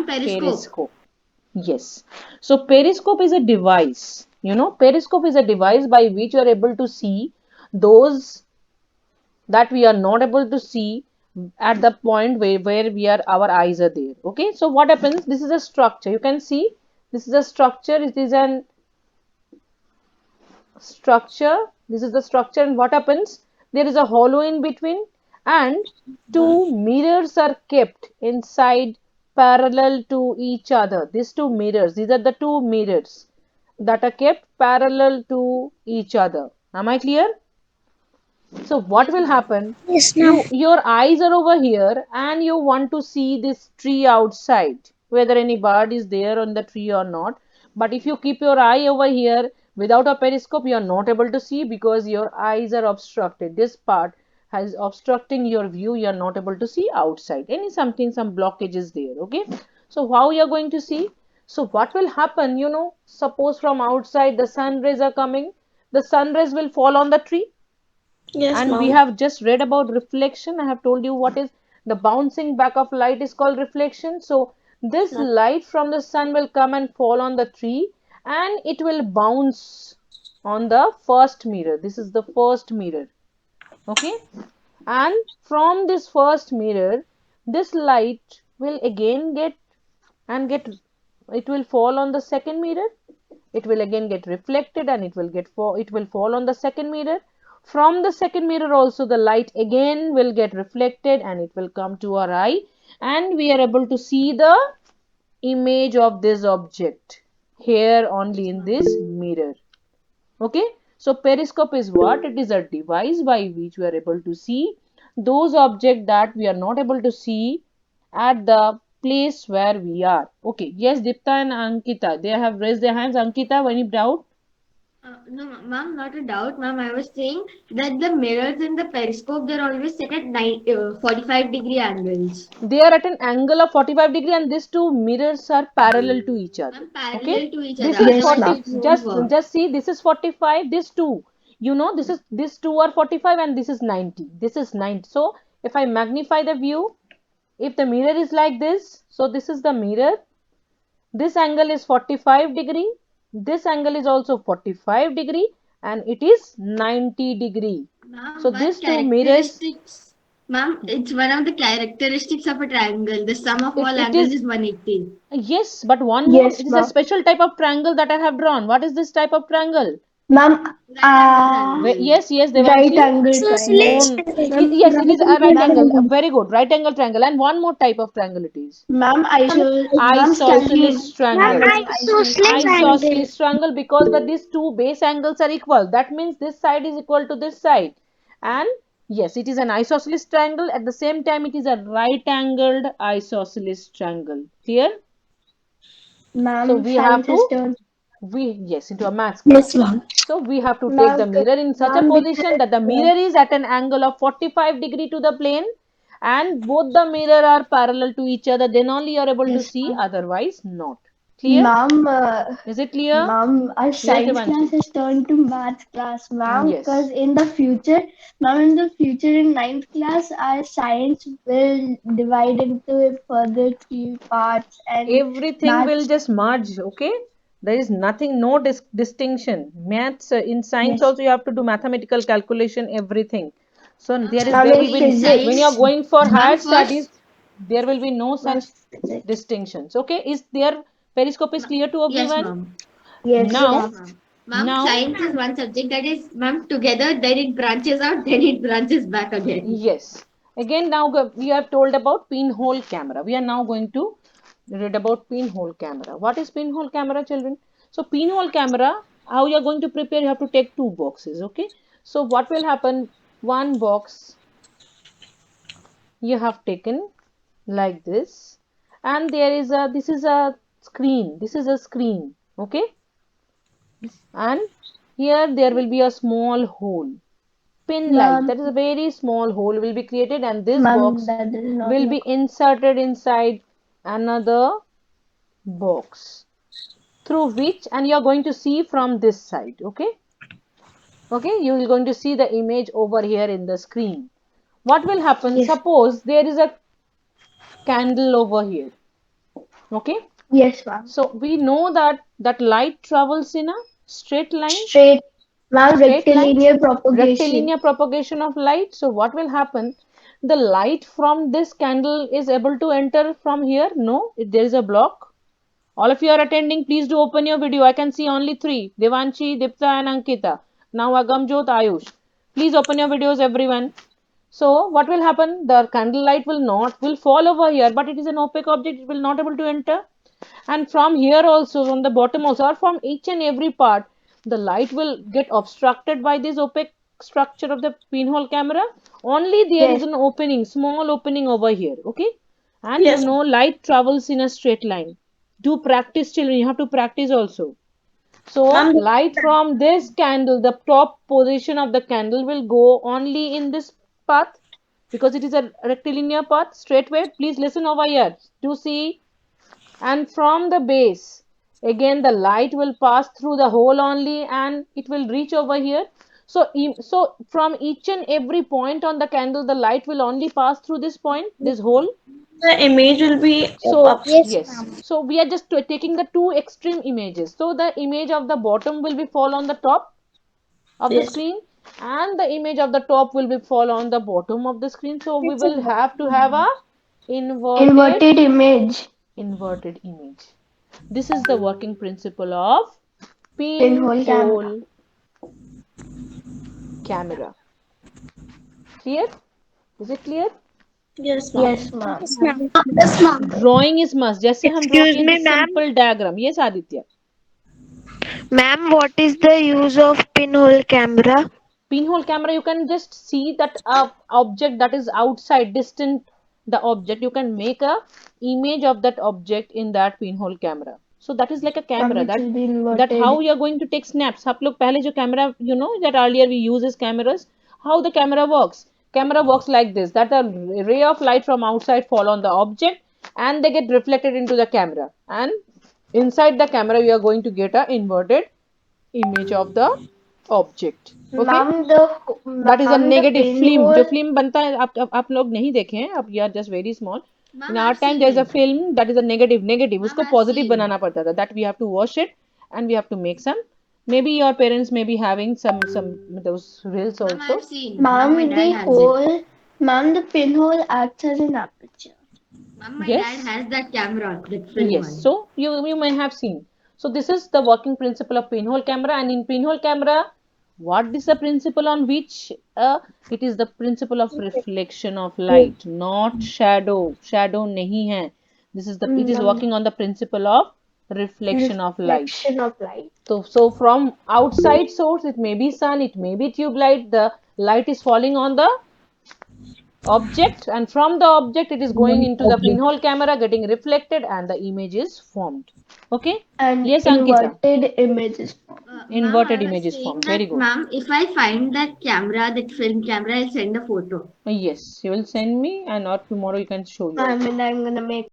Periscope. Yes. So periscope is a device. Periscope is a device by which you are able to see those that we are not able to see at the point where our eyes are there. Okay. So what happens? This is a structure. You can see this is a structure. It is an structure. This is the structure, and what happens? There is a hollow in between, and two mirrors are kept inside parallel to each other. These two mirrors, these are the two mirrors that are kept parallel to each other. Am I clear? So what will happen? Yes, ma'am. Your eyes are over here and you want to see this tree outside, whether any bird is there on the tree or not. But if you keep your eye over here without a periscope, you are not able to see because your eyes are obstructed. This part has obstructing your view. You are not able to see outside. Some blockage is there. Okay. So how you are going to see? So what will happen? Suppose from outside the sun rays are coming. The sun rays will fall on the tree, Yes, and we ma'am. have just read about reflection. I have told you what is the bouncing back of light is called reflection. So this Ma'am. light from the sun will come and fall on the tree, and it will bounce on the first mirror. This is the first mirror. Okay. And from this first mirror, this light will again get it will fall on the second mirror. It will again get reflected, and it will fall on the second mirror. From the second mirror also the light again will get reflected, and it will come to our eye, and we are able to see the image of this object here only in this mirror. Okay. So periscope is what? It is a device by which we are able to see those objects that we are not able to see at the place where we are. Okay. Yes, Dipta and Ankita, they have raised their hands. Ankita, any doubt? No, ma'am, not a doubt, ma'am. I was saying that the mirrors in the periscope, they're always set at 45-degree angles. They are at an angle of 45-degree, and these two mirrors are parallel to each other. Ma'am, Okay. parallel to each other. This is Yes, Otherwise, ma'am. 40. it won't just work. just see, this is 45, this two, these two are 45, and this is 90. This is 90. So if I magnify the view, if the mirror is like this, so this is the mirror, this angle is 45-degree, this angle is also 45-degree, and it is 90-degree. Ma'am, So these two mirrors, ma'am, it's one of the characteristics of a triangle. The sum of it, all it angles is. is 180. Yes, but one more, Yes, it is a ma'am. special type of triangle that I have drawn. What is this type of triangle? Ma'am, Right angle triangle. Yes, yes, right Devanshi. angle triangle. On, Ma'am, yes, it is right a right angle angle. triangle. Very good, right angle triangle. And one more type of triangle it is. Ma'am, Isosceles ma'am, triangle. isosceles triangle. Isosceles triangle, because these two base angles are equal. That means this side is equal to this side. And yes, it is an isosceles triangle. At the same time, it is a right angled isosceles triangle. Clear? So Ma'am, we have science to has turned. yes, into a maths Yes, class. ma'am. So we have to take the Ma'am, mirror in such a ma'am, position that the mirror is at an angle of 45-degree to the plane, and both the mirror are parallel to each other. Then only you are able to yes, see, ma'am. otherwise not. Clear? Ma'am, Is it clear? ma'am, our Yes, science class Devanshi. has turned to math class, ma'am, because Yes. in the future in ninth class, our science will divide into further three parts and Everything will maths. just merge, okay? There is nothing, no distinction. Maths, in science Yes, also you have to do mathematical calculation, everything. So Ma'am, there ma'am, will in be, in when you are physics, science, going for higher ma'am, studies, first, there will be no ma'am, such physics. distinctions. Okay, is there, periscope is clear to yes, everyone? ma'am. Yes, Now, Yes, ma'am. ma'am. Ma'am, now, science is one subject that is, ma'am, together, then it branches out, then it branches back again. yes. Again, now we have told about pinhole camera. We are now going to read about pinhole camera. What is pinhole camera, children? So pinhole camera, how you are going to prepare? You have to take two boxes. Okay. So what will happen? One box you have taken like this, and there is a, this is a screen. This is a screen. Okay. And here there will be a small hole, pin like, Ma'am, that is a very small hole will be created, and this ma'am, box that is not will like. be inserted inside another box, through which, and you are going to see from this side. Okay. Okay, you are going to see the image over here in the screen. What will happen? Yes, Suppose there is a candle over here. Okay. Yes, ma'am. So we know that light travels in a straight line. Straight, ma'am, Straight line. rectilinear propagation. Rectilinear propagation of light. So what will happen? The light from this candle is able to enter from here? No, there is a block. All of you are attending, please do open your video. I can see only three, Devanshi, Dipta and Ankita. Now Agamjot, Ayush. Please open your videos, everyone. So what will happen? The candle light will fall over here, but it is an opaque object, it will not able to enter. And from here also, from the bottom also, or from each and every part, the light will get obstructed by this opaque structure of the pinhole camera. Only there is Yes. an opening, small opening over here. Okay. And Yes. you know light travels in a straight line. Do practice, children, you have to practice also. So Ma'am, light from this candle, the top position of the candle will go only in this path, because it is a rectilinear path, straight way. Please listen over here to see. And from the base, again the light will pass through the hole only, and it will reach over here. So from each and every point on the candle, the light will only pass through this point, this hole. the image will be So up. Yes, yes, ma'am. so we are just taking the two extreme images. So the image of the bottom will be fall on the top of the Yes. screen, and the image of the top will be fall on the bottom of the screen. So we will have to have a inverted Inverted image. inverted image. This is the working principle of Pinhole camera. pinhole camera. Clear? Is it clear? Yes, ma'am. Yes, ma'am. Yes, ma'am. Drawing is must. जैसे हम draw Excuse किए थे me, ma'am. Simple diagram. Yes Aditya. Ma'am, what is the use of pinhole camera? Pinhole camera, you can just see that object that is outside, distant the object. You can make a image of that object in that pinhole camera. So that is like a camera, Which will be that how inverted. you are going to take snaps. आप लोग पहले जो camera, you know that earlier we use as cameras. How the camera works? Camera works like this, that a ray of light from outside fall on the object, and they get reflected into the camera, and inside the camera you are going to get a inverted image of the object. Okay. That is a Ma'am, the negative film. जो pinhole. film बनता है, आप लोग नहीं देखे हैं, अब you are just very small. In Ma'am, our I've time seen there is a it. film that is a negative. Ma'am, उसको I've positive seen. बनाना पड़ता था. That we have to wash it, and we have to make some. Maybe your parents may be having some those reels Ma'am, also. I've seen. Ma'am, my dad has it. Ma'am, the pinhole acts as an aperture. Ma'am, my Yes. dad has that camera, that film Yes. one. So you may have seen. So this is the working principle of pinhole camera, and in pinhole camera, what is the principle on which it is the principle of reflection of light, not shadow. Shadow nahi hai. This is the it is working on the principle of reflection of light. Reflection of light. So from outside source, it may be sun, it may be tube light, the light is falling on the object, and from the object it is going into the pinhole camera, getting reflected, and the image is formed. Okay. And Yes, Ankita. inverted images. Ma'am, I Inverted was image is saying formed. Very that, good. ma'am, if I find that camera, that film camera, I'll send a photo. Yes, you will send me, and or tomorrow you can show you. I mean, I'm gonna make